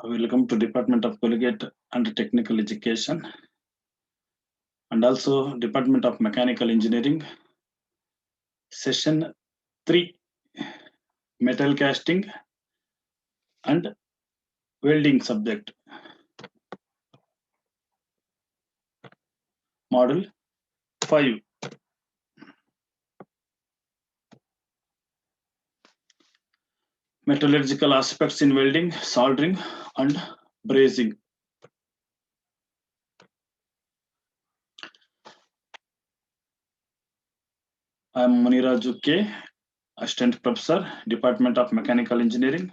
Welcome to Department of Collegiate and Technical Education and also Department of Mechanical Engineering. Session 3, Metal Casting and Welding subject. Model 5. Metallurgical aspects in welding, soldering and brazing. I am Muniraju K, Assistant Professor, Department of Mechanical Engineering,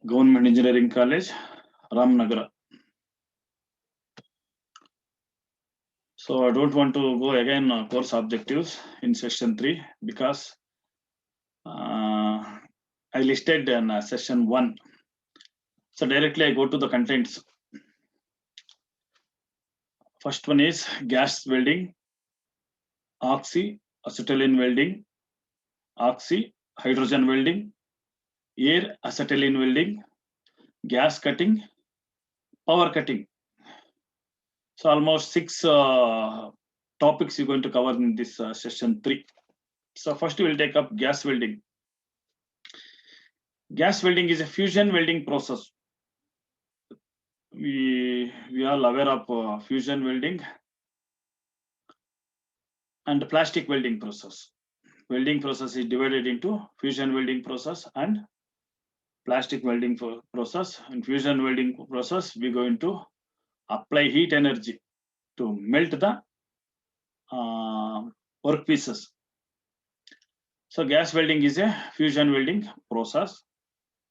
Government Engineering College, Ramnagara. So I don't want to go again course objectives in session 3 because I listed in session 1. So directly I go to the contents. First one is gas welding, oxy, acetylene welding, oxy, hydrogen welding, air acetylene welding, gas cutting, power cutting. So almost 6 topics you're going to cover in this session 3. So first we'll take up gas welding. Gas welding is a fusion welding process. We are aware of fusion welding and plastic welding process. Welding process is divided into fusion welding process and plastic welding process. In fusion welding process, we're going to apply heat energy to melt the workpieces. So gas welding is a fusion welding process.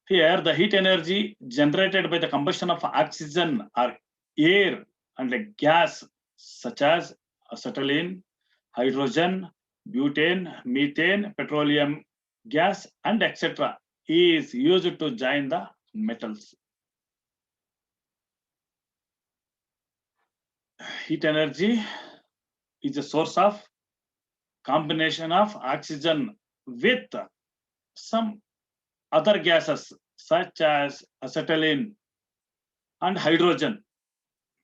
Here, the heat energy generated by the combustion of oxygen or air and a gas such as acetylene, hydrogen, butane, methane, petroleum gas, and etc. is used to join the metals. Heat energy is a source of combination of oxygen with some other gases such as acetylene and hydrogen.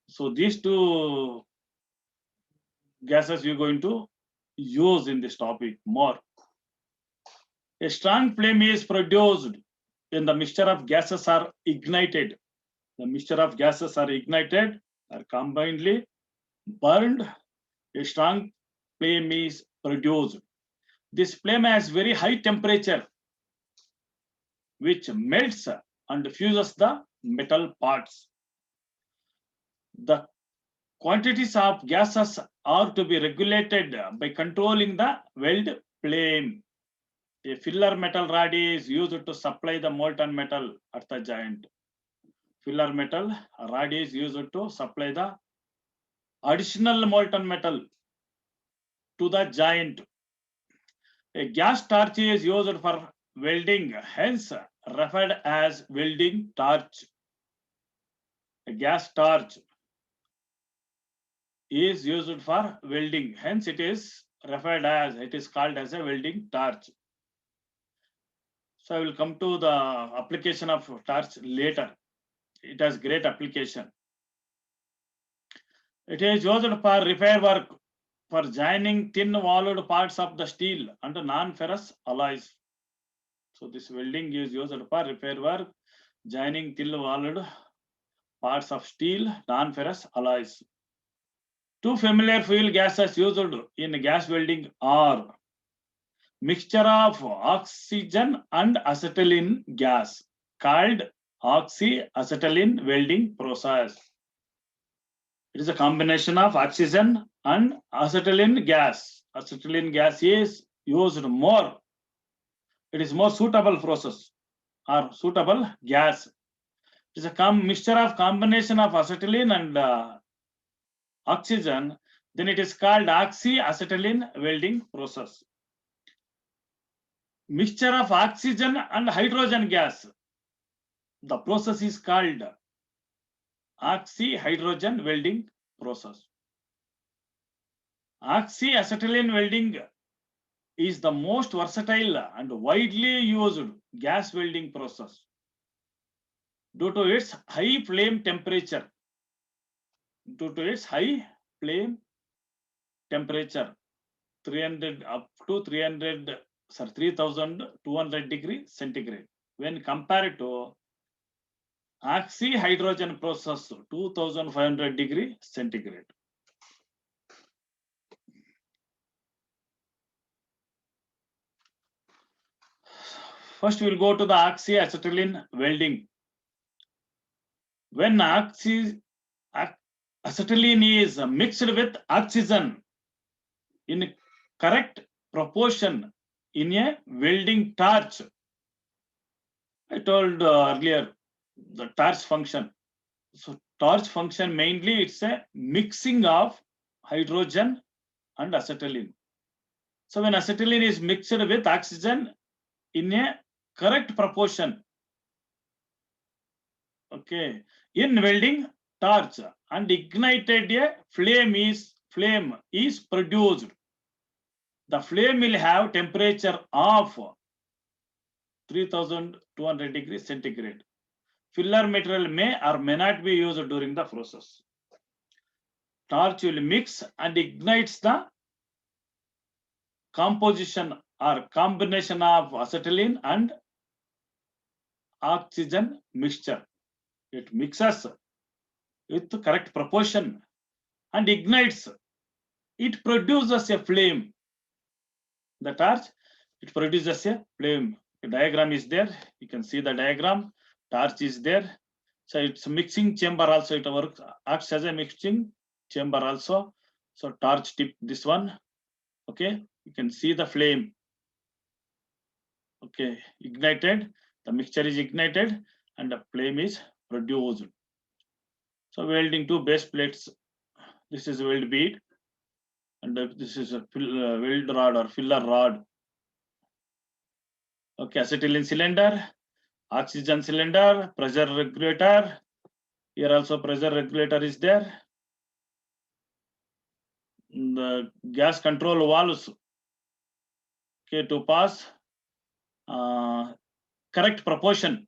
So these two gases you're going to use in this topic more. A strong flame is produced when the mixture of gases are ignited. The mixture of gases are ignited or combinedly burned. A strong flame is produced. This flame has very high temperature which melts and fuses the metal parts. The quantities of gases are to be regulated by controlling the weld flame. A filler metal rod is used to supply the molten metal at the joint. Filler metal rod is used to supply the additional molten metal to the joint. A gas torch is used for welding, hence referred as welding torch. A gas torch is used for welding, hence it is called as a welding torch. So I will come to the application of torch later. It has great application. It is used for repair work, for joining thin-walled parts of the steel and non-ferrous alloys. So this welding is used for repair work, joining thin-walled parts of steel, non-ferrous alloys. Two familiar fuel gases used in gas welding are mixture of oxygen and acetylene gas called oxy-acetylene welding process. It is a combination of oxygen and acetylene gas. Acetylene gas is used more. It is more suitable process or suitable gas. It is a mixture of combination of acetylene and oxygen. Then it is called oxy-acetylene welding process. Mixture of oxygen and hydrogen gas. The process is called oxy-hydrogen welding process. Oxy-acetylene welding is the most versatile and widely used gas welding process. due to its high flame temperature. Due to its high flame temperature, 300 up to 3200 degrees centigrade. When compared to oxyhydrogen process, 2500 degrees centigrade. First, we will go to the oxyacetylene welding. When acetylene is mixed with oxygen in correct proportion in a welding torch, I told earlier the torch function. So torch function mainly it's a mixing of hydrogen and acetylene. So when acetylene is mixed with oxygen in a correct proportion, okay, in welding torch and ignited, a flame is produced. The flame will have temperature of 3200 degrees centigrade. Filler material may or may not be used during the process. Torch will mix and ignites the composition or combination of acetylene and oxygen mixture. It mixes with correct proportion and ignites. It produces a flame. The torch, it produces a flame. The diagram is there. You can see the diagram. Torch is there. So it's mixing chamber also. It works, acts as a mixing chamber also. So torch tip, this one. Okay, you can see the flame. Okay, ignited. The mixture is ignited and the flame is produced. So welding two base plates. This is weld bead and this is a weld rod or filler rod. Okay, acetylene cylinder, oxygen cylinder, pressure regulator. Here also pressure regulator is there. The gas control valves, okay, to pass correct proportion,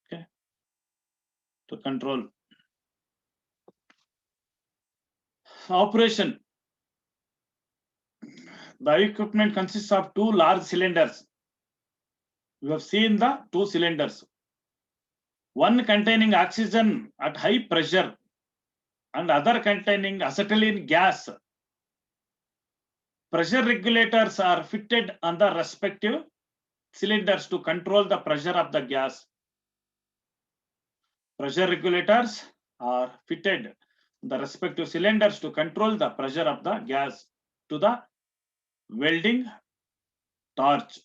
okay, to control. Operation. The equipment consists of two large cylinders. We have seen the two cylinders. One containing oxygen at high pressure and other containing acetylene gas. Pressure regulators are fitted on the respective cylinders to control the pressure of the gas. Pressure regulators are fitted on the respective cylinders to control the pressure of the gas to the welding torch.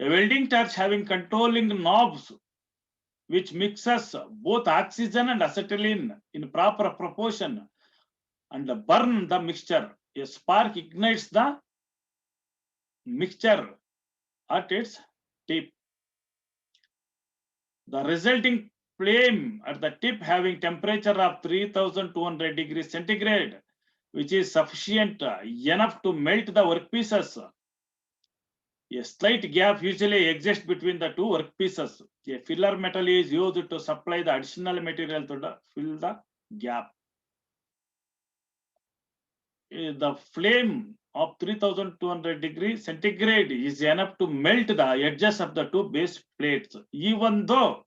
A welding torch having controlling knobs which mixes both oxygen and acetylene in proper proportion and burn the mixture. A spark ignites the mixture at its tip. The resulting flame at the tip having temperature of 3200 degrees centigrade, which is sufficient enough to melt the workpieces. A slight gap usually exists between the two workpieces. A filler metal is used to supply the additional material to fill the gap. The flame of 3200 degrees centigrade is enough to melt the edges of the two base plates, even though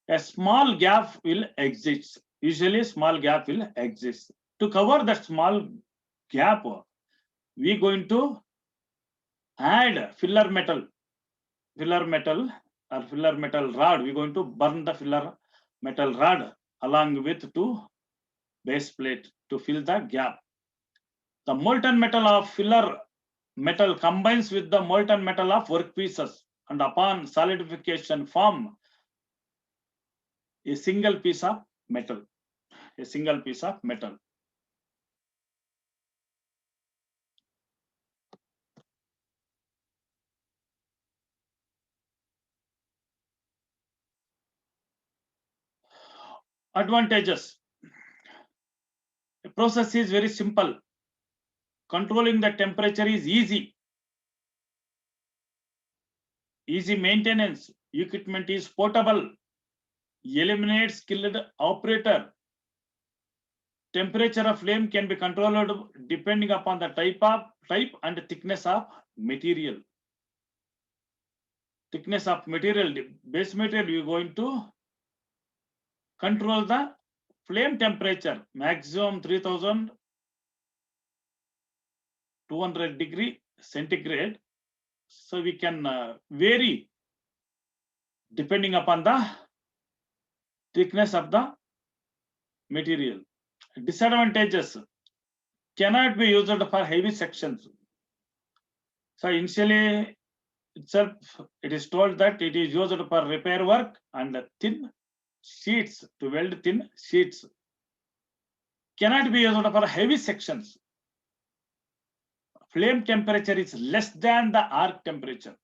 a small gap will exist. Usually, small gap will exist. To cover that small gap, we are going to add filler metal or filler metal rod. We're going to burn the filler metal rod along with two base plate to fill the gap. The molten metal of filler metal combines with the molten metal of workpieces and upon solidification form a single piece of metal. A single piece of metal. Advantages. The process is very simple. Controlling the temperature is easy. Easy maintenance. Equipment is portable. Eliminates skilled operator. Temperature of flame can be controlled depending upon the type and thickness of material. Thickness of material, base material, you are going to control the flame temperature, maximum 3200 degree centigrade. So we can vary depending upon the thickness of the material. Disadvantages: cannot be used for heavy sections. So initially itself, it is told that it is used for repair work and thin sheets, to weld thin sheets. Cannot be used for heavy sections. Flame temperature is less than the arc temperature.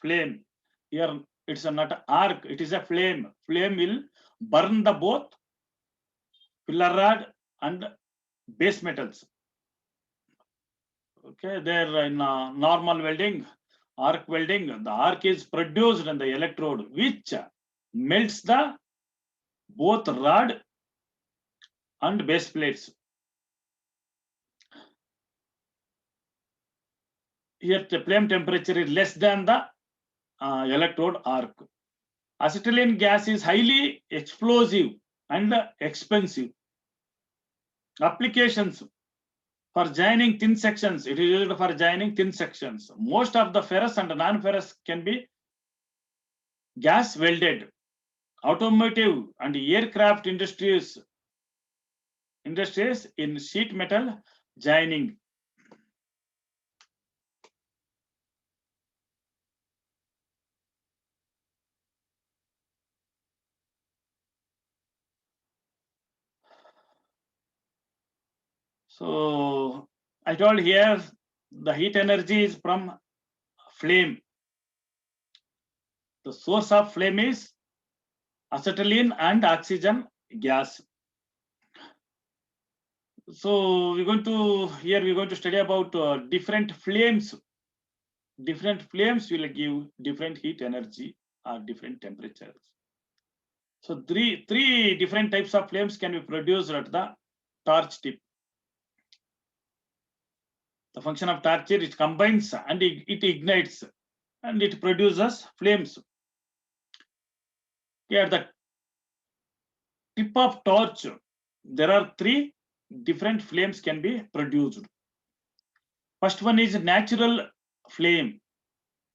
Flame, here it's not arc, it is a flame. Flame will burn the both pillar rod and base metals. Okay, there in normal welding, arc welding, the arc is produced in the electrode, which melts the both rod and base plates. Here the flame temperature is less than the electrode arc. Acetylene gas is highly explosive and expensive. Applications: for joining thin sections, it is used for joining thin sections. Most of the ferrous and non-ferrous can be gas welded. Automotive and aircraft industries in sheet metal joining. So I told here the heat energy is from flame. The source of flame is acetylene and oxygen gas. So we're going to study about different flames. Different flames will give different heat energy or different temperatures. So three different types of flames can be produced at the torch tip. The function of torch is it combines and it ignites and it produces flames. Here at the tip of torch, there are three different flames can be produced. First one is natural flame.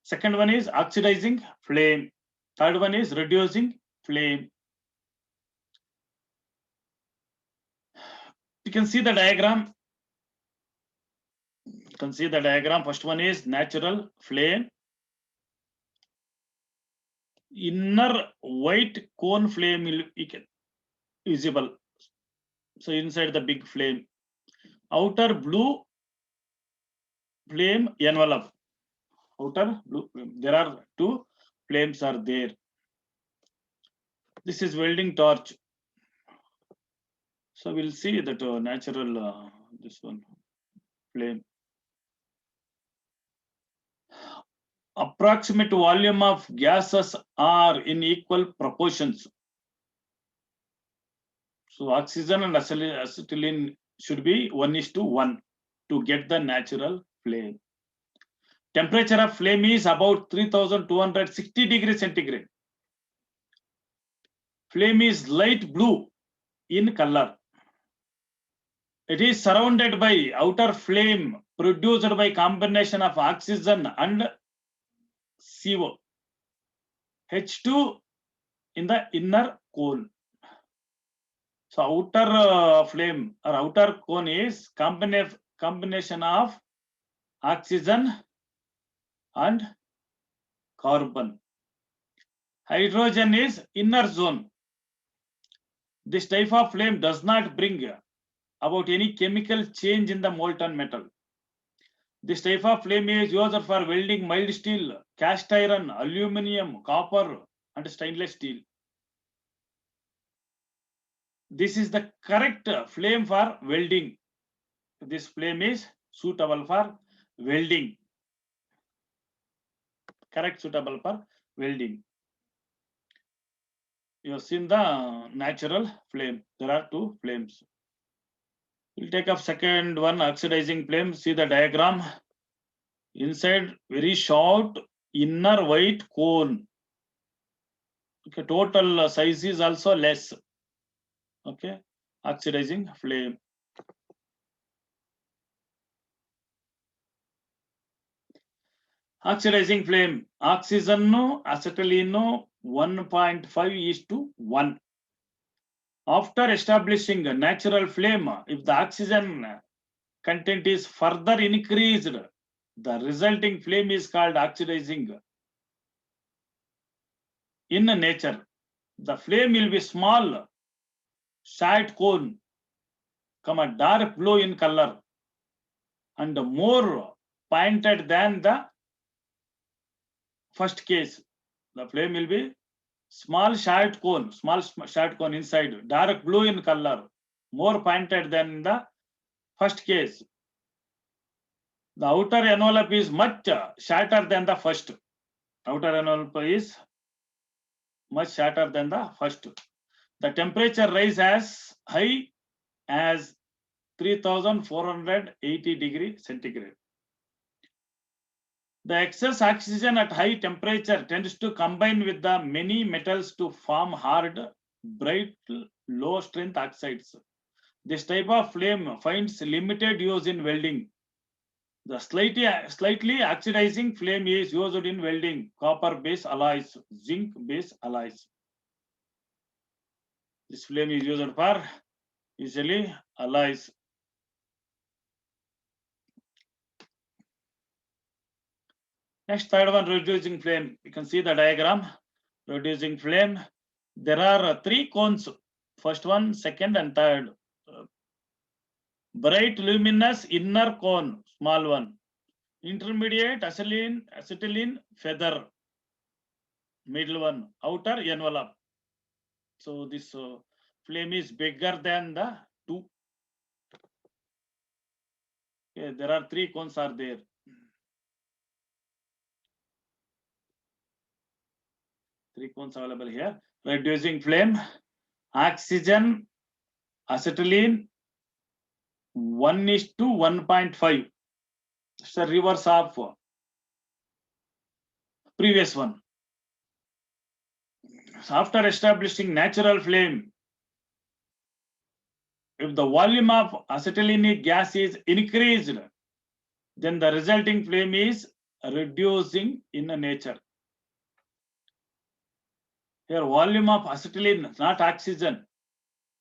Second one is oxidizing flame. Third one is reducing flame. You can see the diagram. You can see the diagram. First one is natural flame. Inner white cone flame will be visible. So inside the big flame. Outer blue flame envelope. Outer blue flame. There are two flames are there. This is welding torch. So we'll see that natural this one flame. Approximate volume of gases are in equal proportions. So oxygen and acetylene should be 1:1 to get the natural flame. Temperature of flame is about 3260 degrees centigrade. Flame is light blue in color. It is surrounded by outer flame produced by combination of oxygen and CO. H2 in the inner cone. So outer flame or outer cone is combination of oxygen and carbon. Hydrogen is inner zone. This type of flame does not bring about any chemical change in the molten metal. This type of flame is used for welding mild steel, cast iron, aluminum, copper, and stainless steel. This is the correct flame for welding. This flame is suitable for welding. Correct, suitable for welding. You have seen the natural flame. There are two flames. We'll take up second one, oxidizing flame. See the diagram. Inside, very short inner white cone. Okay, total size is also less. Okay, oxidizing flame. Oxidizing flame. Oxygen, acetylene 1.5:1. After establishing a natural flame, if the oxygen content is further increased, the resulting flame is called oxidizing. In nature, the flame will be small, short cone, dark blue in color, and more pointed than the first case. The flame will be small short cone inside, dark blue in color, more pointed than the first case. The outer envelope is much shorter than the first. Outer envelope is much shorter than the first. The temperature rise as high as 3480 degrees centigrade. The excess oxygen at high temperature tends to combine with the many metals to form hard, bright, low strength oxides. This type of flame finds limited use in welding. The slightly oxidizing flame is used in welding, copper-based alloys, zinc-based alloys. This flame is used for usually alloys. Next, third one, reducing flame. You can see the diagram. Reducing flame. There are three cones. First one, second, and third. Bright luminous inner cone, small one. Intermediate acetylene feather, middle one. Outer envelope. So this flame is bigger than the two. Okay, there are three cones are there. Three cones available here. Reducing flame, oxygen, acetylene, 1:1.5. It's the reverse of previous one. So after establishing natural flame, if the volume of acetylene gas is increased, then the resulting flame is reducing in nature. Here, volume of acetylene, not oxygen.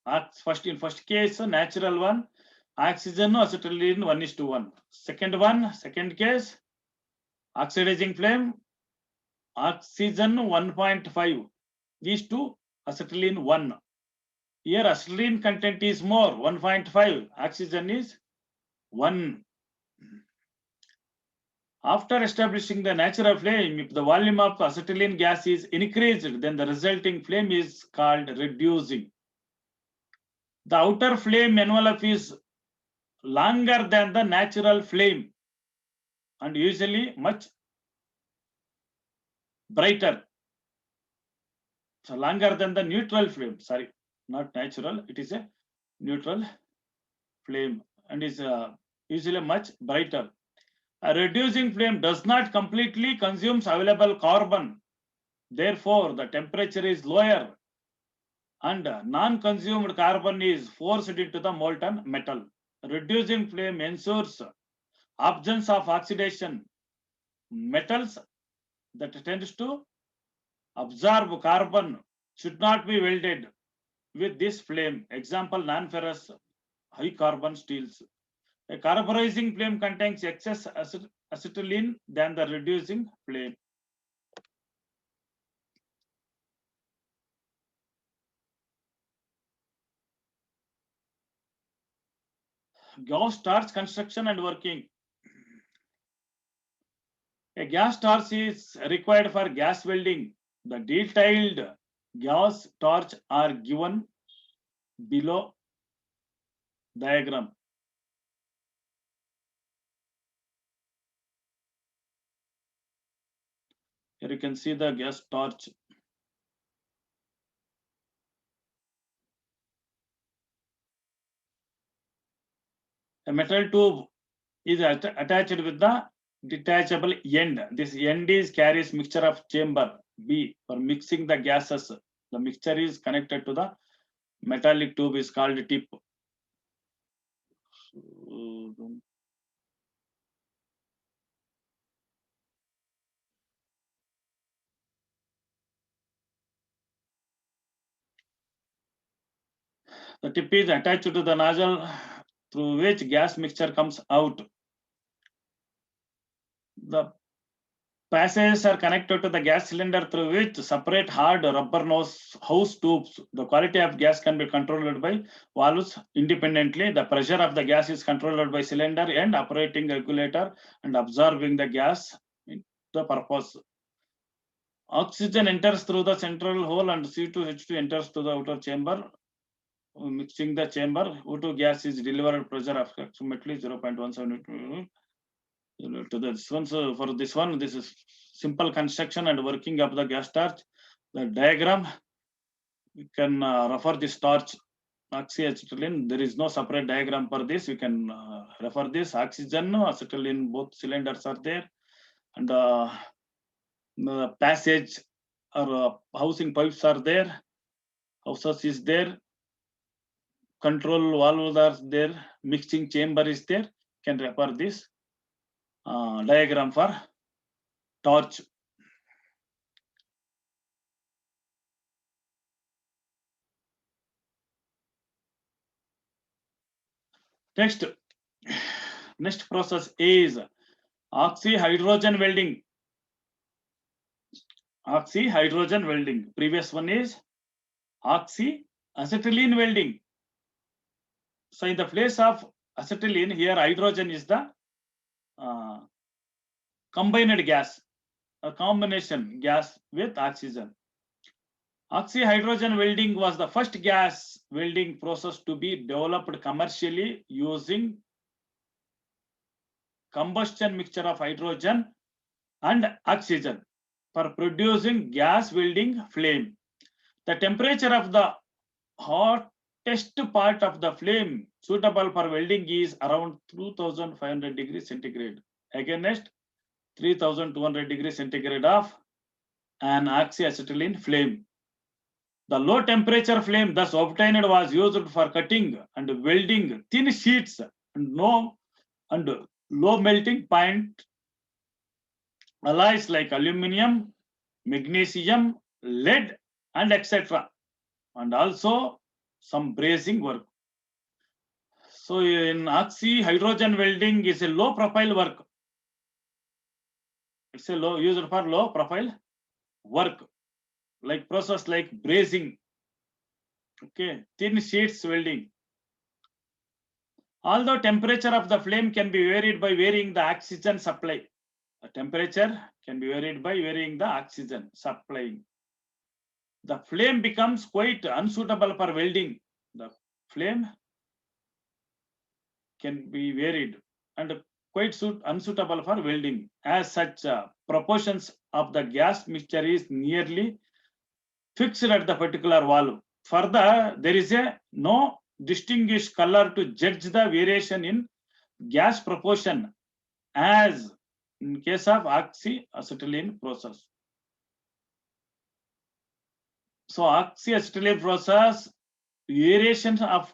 In first case, natural one, oxygen, acetylene 1:1. Second case, oxidizing flame, oxygen 1.5 is to acetylene 1. Here, acetylene content is more, 1.5. Oxygen is 1. After establishing the natural flame, if the volume of acetylene gas is increased, then the resulting flame is called reducing. The outer flame envelope is longer than the natural flame and usually much brighter. So longer than the neutral flame, sorry, not natural, it is a neutral flame and is usually much brighter. A reducing flame does not completely consume available carbon. Therefore, the temperature is lower and non-consumed carbon is forced into the molten metal. Reducing flame ensures absence of oxidation. Metals that tends to absorb carbon should not be welded with this flame. Example, non-ferrous high carbon steels. A carburizing flame contains excess acetylene than the reducing flame. Gas torch construction and working. A gas torch is required for gas welding. The detailed gas torch are given below diagram. Here you can see the gas torch. A metal tube is attached with the detachable end. This end is carries mixture of chamber B for mixing the gases. The mixture is connected to the metallic tube is called tip. The tip is attached to the nozzle through which gas mixture comes out. The passages are connected to the gas cylinder through which separate hard rubber nose house tubes. The quality of gas can be controlled by valves independently. The pressure of the gas is controlled by cylinder and operating regulator and absorbing the gas in the purpose. Oxygen enters through the central hole and C2H2 enters to the outer chamber. Mixing the chamber, O2 gas is delivered pressure of approximately 0.17 to this one. So for this one, this is simple construction and working of the gas torch. The diagram, you can refer this torch oxyacetylene. There is no separate diagram for this. You can refer this. Oxygen, acetylene, both cylinders are there, and the passage or housing pipes are there. Houses is there. Control valves are there. Mixing chamber is there. Can refer this diagram for torch. Next process is oxy-hydrogen welding. Oxy-hydrogen welding. Previous one is oxy-acetylene welding. So in the place of acetylene, here hydrogen is the combined gas, a combination gas with oxygen. Oxy-hydrogen welding was the first gas welding process to be developed commercially using combustion mixture of hydrogen and oxygen for producing gas welding flame. The temperature of the hottest part of the flame suitable for welding is around 2500 degrees centigrade against 3200 degrees centigrade of an oxyacetylene flame. The low temperature flame thus obtained was used for cutting and welding thin sheets and low melting point alloys like aluminum, magnesium, lead, and etc. And also some brazing work. So in oxy-hydrogen welding is a low profile work. It's a used for low profile work, like process like brazing. Okay, thin sheets welding. Although temperature of the flame can be varied by varying the oxygen supply. The temperature can be varied by varying the oxygen supply. The flame becomes quite unsuitable for welding. The flame can be varied and quite unsuitable for welding. As such, proportions of the gas mixture is nearly fixed at the particular valve. Further, there is no distinguished color to judge the variation in gas proportion as in case of oxyacetylene process. So oxyacetylene process, variation of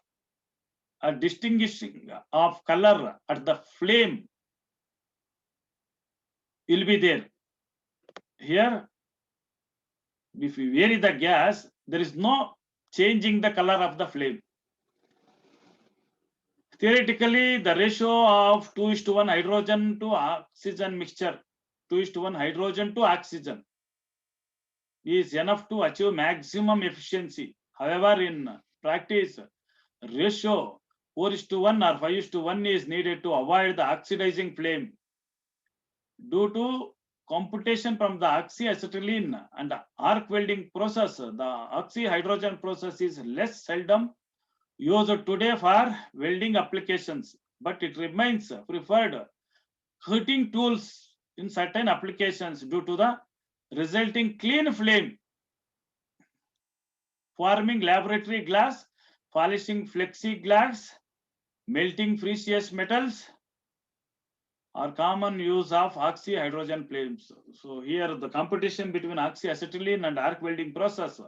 a distinguishing of color at the flame will be there. Here, if we vary the gas, there is no changing the color of the flame. Theoretically, the ratio of 2:1 hydrogen to oxygen mixture, 2:1 hydrogen to oxygen, is enough to achieve maximum efficiency. However, in practice, ratio 4:1 or 5:1 is needed to avoid the oxidizing flame. Due to computation from the oxyacetylene and arc welding process, the oxy-hydrogen process is less seldom used today for welding applications, but it remains preferred cutting tools in certain applications due to the resulting clean flame, forming laboratory glass, polishing plexiglass, melting precious metals, or common use of oxyhydrogen flames. So here the competition between oxyacetylene and arc welding process,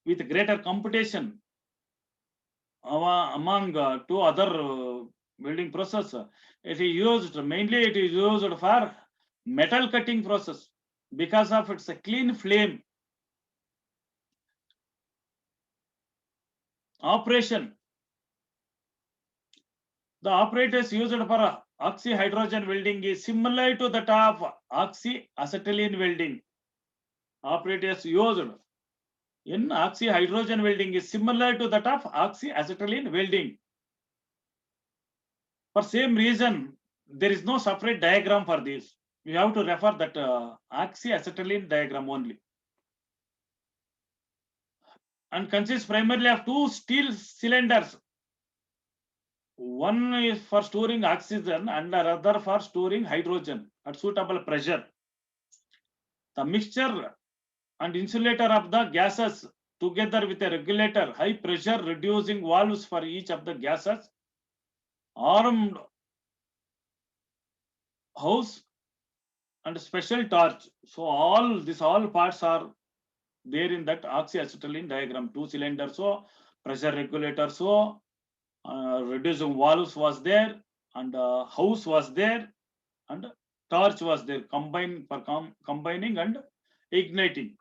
with greater competition among two other welding process. It is used mainly. It is used for metal cutting process because of its a clean flame. Operation. The operators used for oxyhydrogen welding is similar to that of oxyacetylene welding. Operators used in oxyhydrogen welding is similar to that of oxyacetylene welding. For same reason, there is no separate diagram for this. You have to refer that oxyacetylene diagram only. And consists primarily of two steel cylinders. One is for storing oxygen and the other for storing hydrogen at suitable pressure. The mixture and insulator of the gases together with a regulator high pressure reducing valves for each of the gases, armed house and special torch. So all parts are there in that oxyacetylene diagram. Two cylinders, so pressure regulator, so reducing valves was there, and house was there, and torch was there, combining and igniting.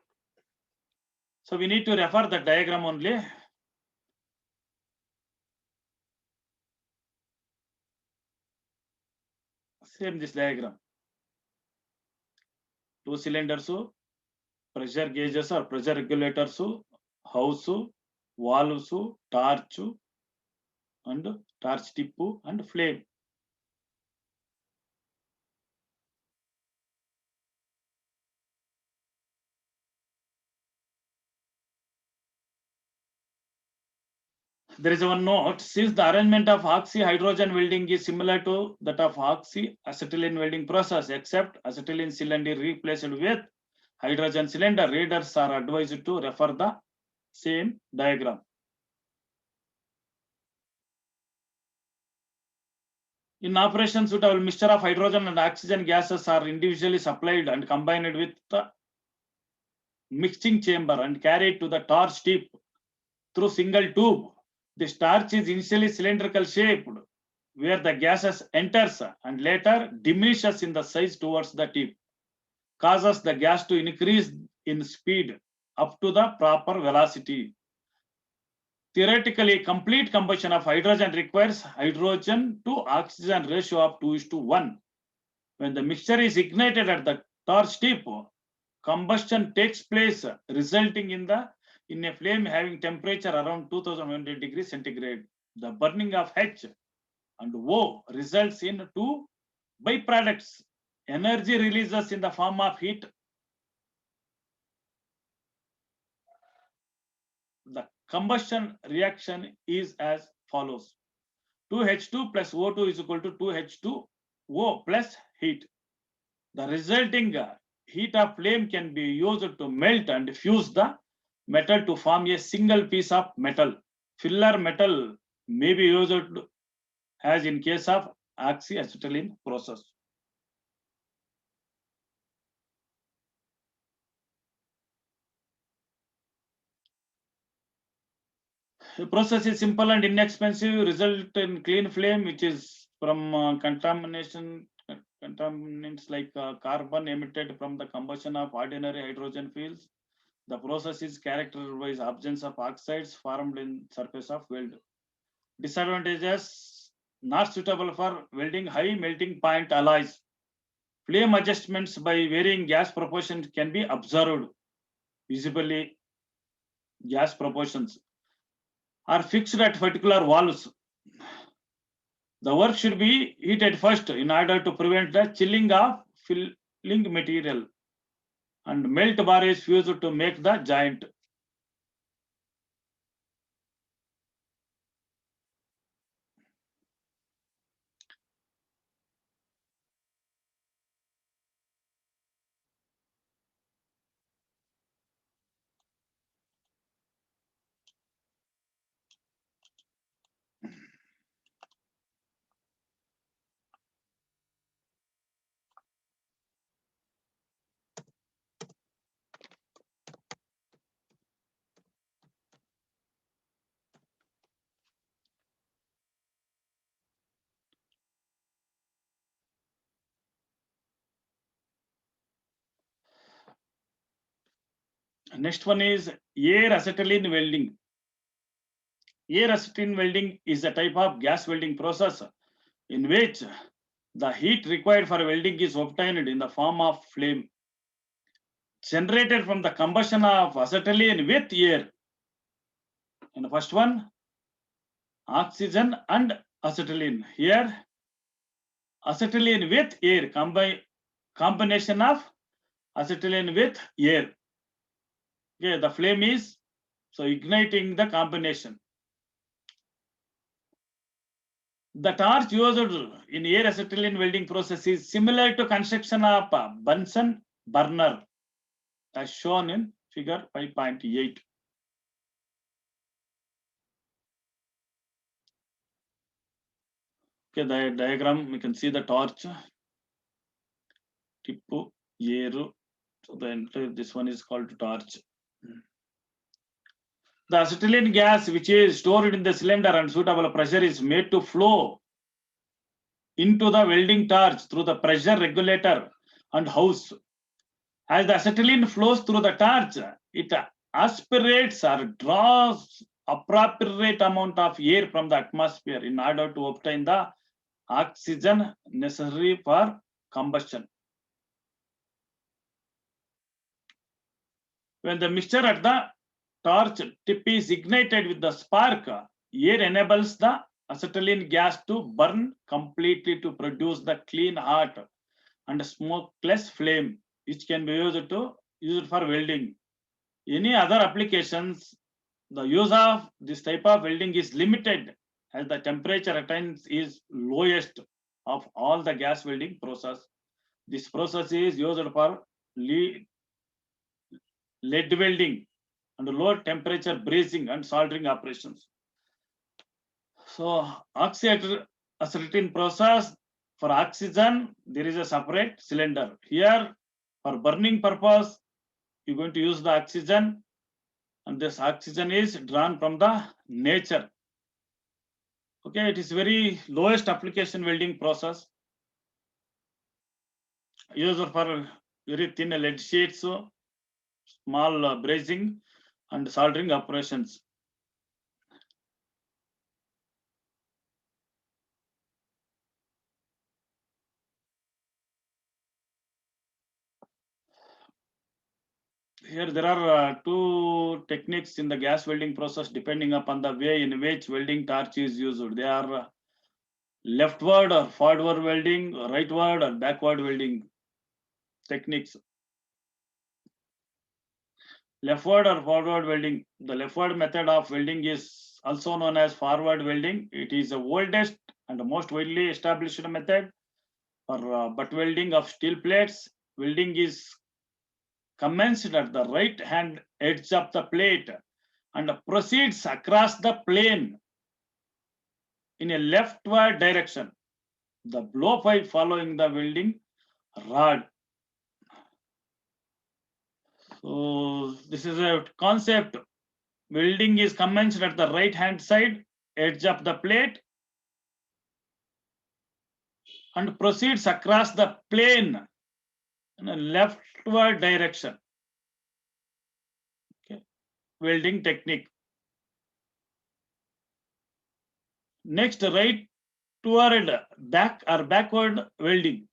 So we need to refer the diagram only. Same this diagram. Two cylinders, pressure gauges or pressure regulators, house, valves, torch, and torch tip and flame. There is one note. Since the arrangement of oxyhydrogen welding is similar to that of oxyacetylene welding process, except acetylene cylinder replaced with hydrogen cylinder, readers are advised to refer the same diagram. In operation, suitable mixture of hydrogen and oxygen gases are individually supplied and combined with the mixing chamber and carried to the torch tip through single tube. The torch is initially cylindrical shaped, where the gases enters and later diminishes in the size towards the tip, causes the gas to increase in speed up to the proper velocity. Theoretically, complete combustion of hydrogen requires hydrogen to oxygen ratio of 2:1. When the mixture is ignited at the torch tip, combustion takes place, resulting in a flame having temperature around 2100 degrees centigrade. The burning of H and O results in two byproducts. Energy releases in the form of heat. The combustion reaction is as follows. 2H2 plus O2 is equal to 2H2O plus heat. The resulting heat of flame can be used to melt and fuse the metal to form a single piece of metal. Filler metal may be used as in case of oxyacetylene process. The process is simple and inexpensive, result in clean flame, which is from contaminants like carbon emitted from the combustion of ordinary hydrogen fuels. The process is characterized by absence of oxides formed in surface of weld. Disadvantages: not suitable for welding high melting point alloys. Flame adjustments by varying gas proportions can be observed. Visibly, gas proportions are fixed at particular valves. The work should be heated first in order to prevent the chilling of filling material, and melt bar is fused to make the joint. Next one is air acetylene welding. Air acetylene welding is a type of gas welding process in which the heat required for welding is obtained in the form of flame generated from the combustion of acetylene with air. And the first one, oxygen and acetylene. Here, acetylene with air, combination of acetylene with air. Okay, the flame is so igniting the combination. The torch used in air acetylene welding process is similar to construction of a Bunsen burner, as shown in figure 5.8. Okay, the diagram, we can see the torch, tippu, air. So this one is called torch. The acetylene gas, which is stored in the cylinder and suitable pressure, is made to flow into the welding torch through the pressure regulator and hose. As the acetylene flows through the torch, it aspirates or draws appropriate amount of air from the atmosphere in order to obtain the oxygen necessary for combustion. When the mixture at the torch tip is ignited with the spark, air enables the acetylene gas to burn completely to produce the clean, hot, and smokeless flame, which can be used for welding. Any other applications, the use of this type of welding is limited as the temperature attained is lowest of all the gas welding process. This process is used for lead welding and low temperature brazing and soldering operations. So oxyacetylene process, for oxygen, there is a separate cylinder. Here, for burning purpose, you're going to use the oxygen, and this oxygen is drawn from the nature. Okay, it is very lowest application welding process. Used for very thin lead sheets, small brazing and soldering operations. Here there are two techniques in the gas welding process depending upon the way in which welding torch is used. They are leftward or forward welding, rightward or backward welding techniques. Leftward or forward welding. The leftward method of welding is also known as forward welding. It is the oldest and the most widely established method for butt welding of steel plates. Welding is commenced at the right hand edge of the plate and proceeds across the plane in a leftward direction. The blowpipe following the welding rod. So this is a concept. Welding is commenced at the right hand side edge of the plate and proceeds across the plane in a leftward direction. Okay. Welding technique. Next, right toward back or backward welding.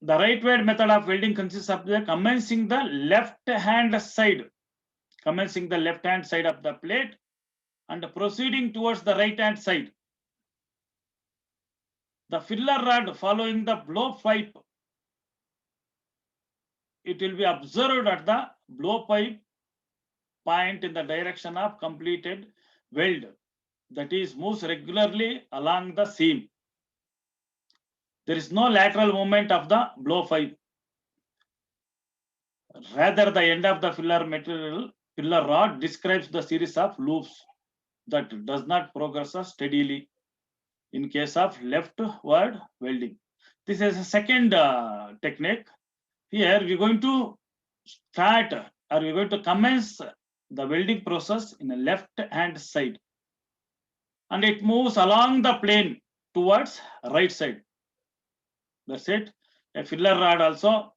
The rightward method of welding consists of the commencing the left hand side of the plate and proceeding towards the right hand side. The filler rod following the blowpipe, it will be observed at the blowpipe point in the direction of completed weld, that is moves regularly along the seam. There is no lateral movement of the blowpipe. Rather, the end of the filler rod describes the series of loops that does not progress steadily in case of leftward welding. This is a second technique. Here we're going to start or we're going to commence the welding process in the left hand side and it moves along the plane towards right side. That's it. A filler rod also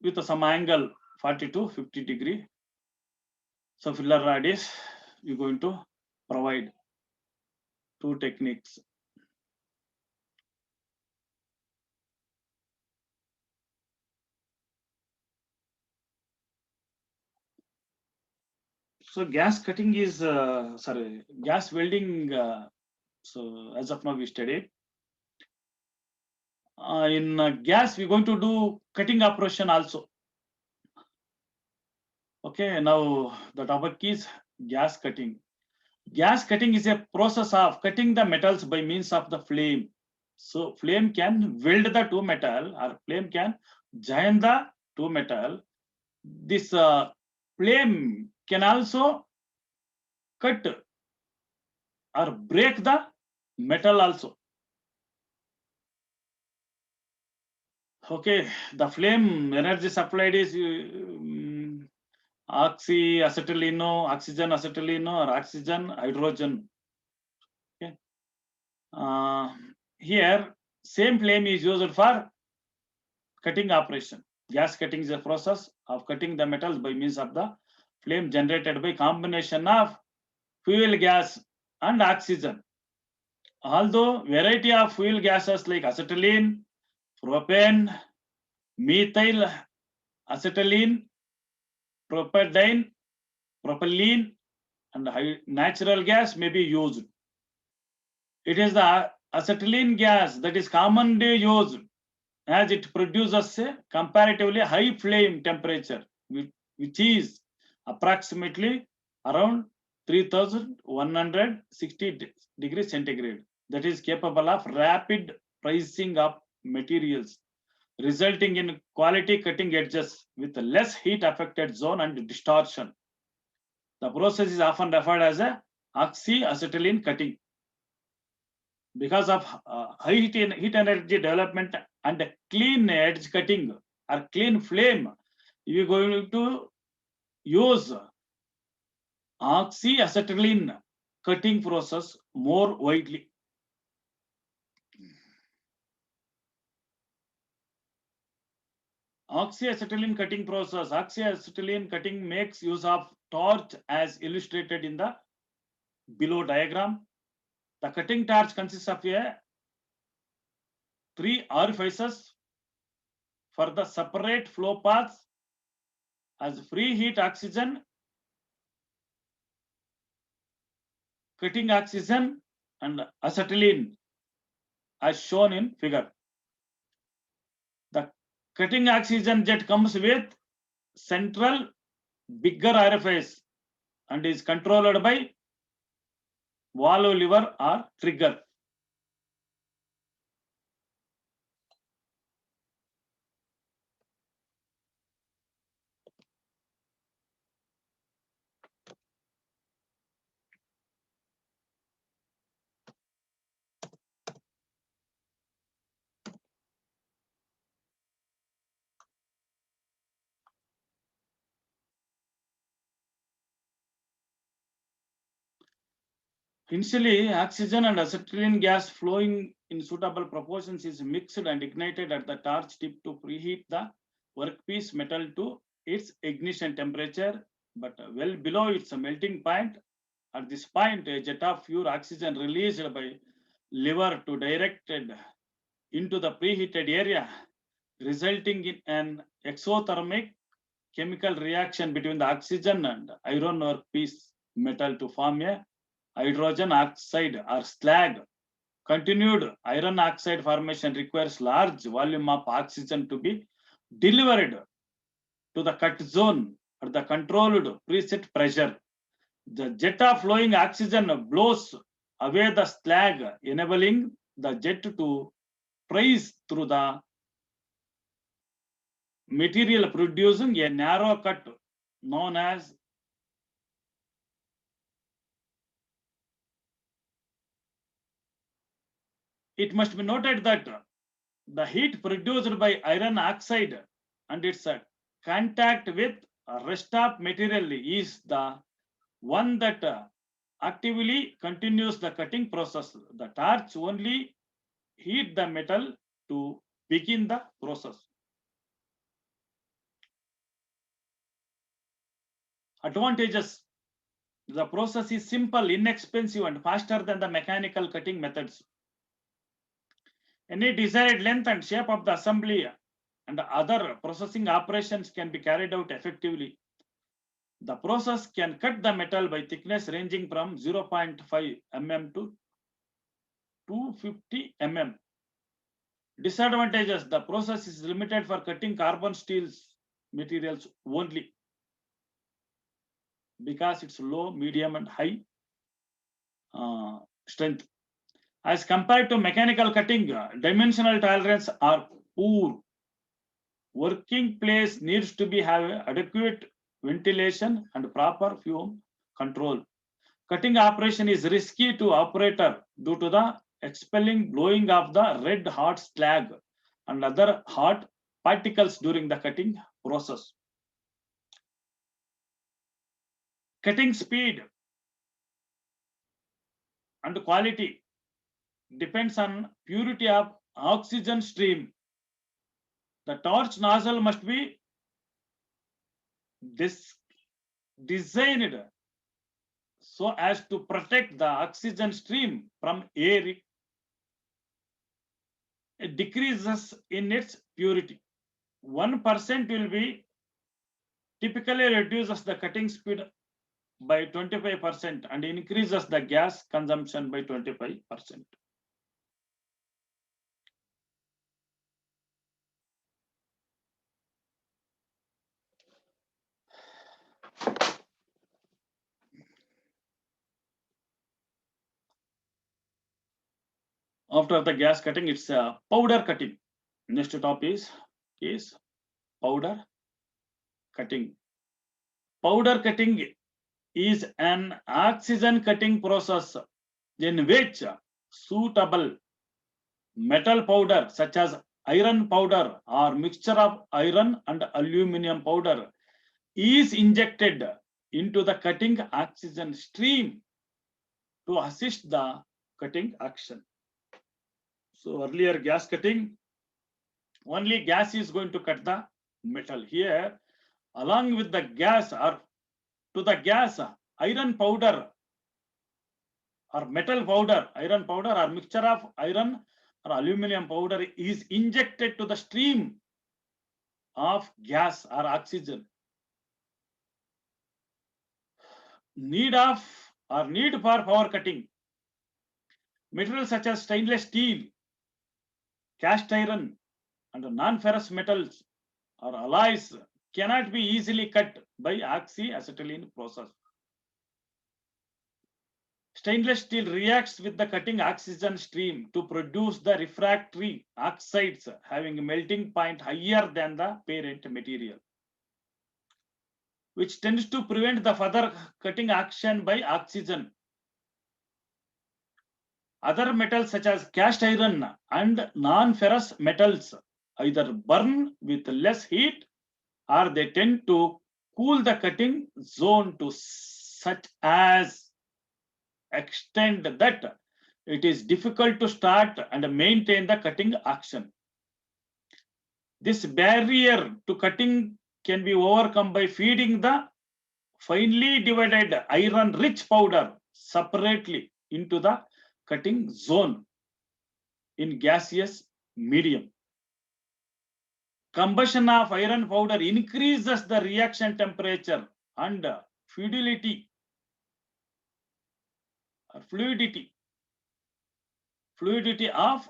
with some angle 40 to 50 degree. So filler rod is you're going to provide two techniques. So gas cutting is gas welding. So as of now we studied. In gas we're going to do cutting operation also. Okay, now the topic is gas cutting. Gas cutting is a process of cutting the metals by means of the flame. So flame can weld the two metal or flame can join the two metal. This flame can also cut or break the metal also. Okay, the flame energy supplied is oxyacetyleno, oxygen acetyleno or oxygen hydrogen. Okay. Here same flame is used for cutting operation. Gas cutting is a process of cutting the metals by means of the flame generated by combination of fuel gas and oxygen. Although variety of fuel gases like acetylene, propane, methyl acetylene, propylene, propylene, and natural gas may be used. It is the acetylene gas that is commonly used as it produces a comparatively high flame temperature, which is approximately around 3160 degrees centigrade. That is capable of rapid pricing of materials, resulting in quality cutting edges with less heat affected zone and distortion. The process is often referred as a oxyacetylene cutting. Because of high heat energy development and clean edge cutting or clean flame, you are going to use oxyacetylene cutting process more widely. Oxyacetylene cutting process. Oxyacetylene cutting makes use of torch as illustrated in the below diagram. The cutting torch consists of three orifices for the separate flow paths as free heat oxygen, cutting oxygen, and acetylene as shown in figure. The cutting oxygen jet comes with central bigger orifice and is controlled by valve lever or trigger. Initially, oxygen and acetylene gas flowing in suitable proportions is mixed and ignited at the torch tip to preheat the workpiece metal to its ignition temperature, but well below its melting point. At this point, a jet of pure oxygen released by lever to directed into the preheated area, resulting in an exothermic chemical reaction between the oxygen and iron workpiece metal to form a hydrogen oxide or slag. Continued iron oxide formation requires large volume of oxygen to be delivered to the cut zone at the controlled preset pressure. The jet of flowing oxygen blows away the slag, enabling the jet to rise through the material, producing a narrow cut known as it must be noted that the heat produced by iron oxide and its contact with rest of material is the one that actively continues the cutting process. The torch only heat the metal to begin the process. Advantages: the process is simple, inexpensive, and faster than the mechanical cutting methods. Any desired length and shape of the assembly and other processing operations can be carried out effectively. The process can cut the metal by thickness ranging from 0.5 mm to 250 mm. Disadvantages: the process is limited for cutting carbon steel materials only because it's low, medium, and high strength. As compared to mechanical cutting, dimensional tolerance are poor. Working place needs to be have adequate ventilation and proper fume control. Cutting operation is risky to operator due to the expelling, blowing of the red hot slag and other hot particles during the cutting process. Cutting speed and quality depends on purity of oxygen stream. The torch nozzle must be designed so as to protect the oxygen stream from air. It decreases in its purity. 1% will be typically reduces the cutting speed by 25% and increases the gas consumption by 25%. After the gas cutting, it's powder cutting. Next topic is powder cutting. Powder cutting is an oxygen cutting process in which suitable metal powder such as iron powder or mixture of iron and aluminum powder is injected into the cutting oxygen stream to assist the cutting action. So earlier gas cutting, only gas is going to cut the metal. Here, along with the gas or to the gas, iron powder or metal powder, iron powder or mixture of iron or aluminum powder is injected to the stream of gas or oxygen. Need for power cutting. Materials such as stainless steel, cast iron, and non-ferrous metals or alloys cannot be easily cut by oxyacetylene process. Stainless steel reacts with the cutting oxygen stream to produce the refractory oxides having a melting point higher than the parent material, which tends to prevent the further cutting action by oxygen. Other metals such as cast iron and non-ferrous metals either burn with less heat or they tend to cool the cutting zone to such as extent that it is difficult to start and maintain the cutting action. This barrier to cutting can be overcome by feeding the finely divided iron rich powder separately into the cutting zone in gaseous medium. Combustion of iron powder increases the reaction temperature and fluidity of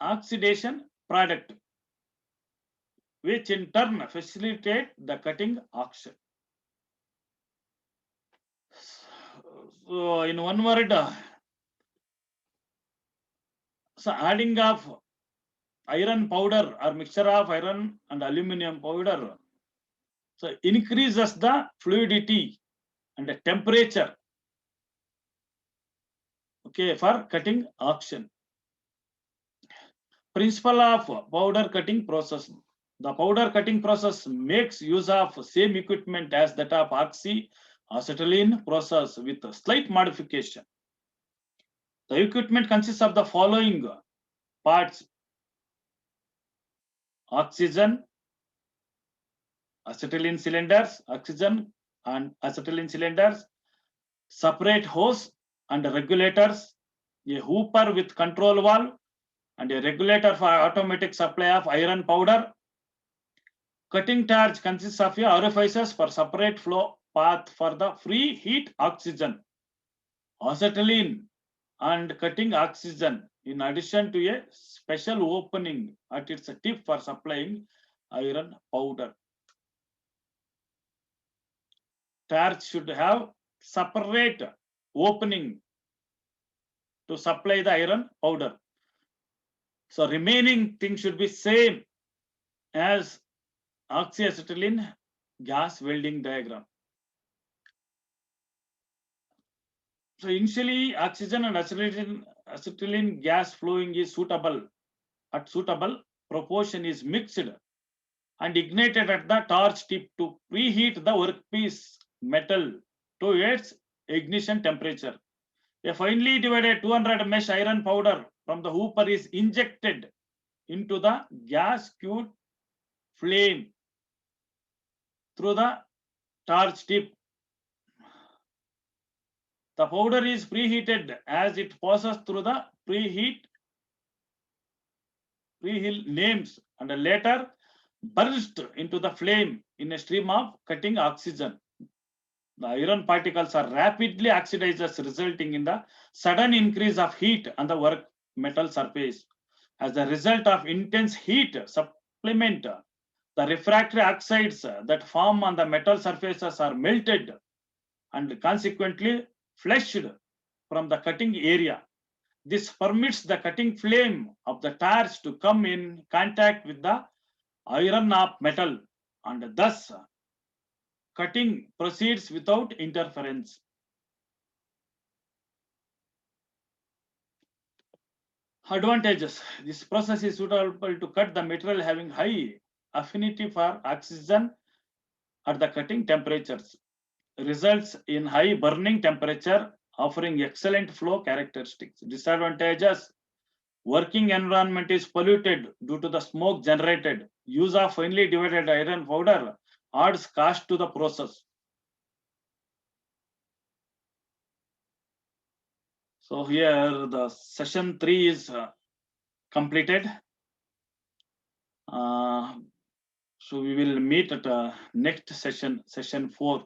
oxidation product, which in turn facilitate the cutting action. So in one word, so adding of iron powder or mixture of iron and aluminum powder, so increases the fluidity and the temperature, okay, for cutting action. Principle of powder cutting process. The powder cutting process makes use of same equipment as that of oxyacetylene process with a slight modification. The equipment consists of the following parts: oxygen, acetylene cylinders, oxygen and acetylene cylinders, separate hose and regulators, a hooper with control valve, and a regulator for automatic supply of iron powder. Cutting targe consists of orifices for separate flow path for the free heat oxygen, acetylene, and cutting oxygen, in addition to a special opening at its tip for supplying iron powder. Targe should have separate opening to supply the iron powder. So remaining thing should be same as oxyacetylene gas welding diagram. So initially oxygen and acetylene gas flowing is suitable proportion is mixed and ignited at the torch tip to preheat the workpiece metal to its ignition temperature. A finely divided 200 mesh iron powder from the hooper is injected into the gas queued flame through the torch tip. The powder is preheated as it passes through the preheat names and later burst into the flame in a stream of cutting oxygen. The iron particles are rapidly oxidized, resulting in the sudden increase of heat on the work metal surface. As a result of intense heat supplement, the refractory oxides that form on the metal surfaces are melted and consequently flushed from the cutting area. This permits the cutting flame of the torch to come in contact with the iron of metal, and thus cutting proceeds without interference. Advantages. This process is suitable to cut the material having high affinity for oxygen at the cutting temperatures. Results in high burning temperature, offering excellent flow characteristics. Disadvantages. Working environment is polluted due to the smoke generated. Use of finely divided iron powder adds cost to the process. So here the session 3 is completed. So we will meet at next session, session 4.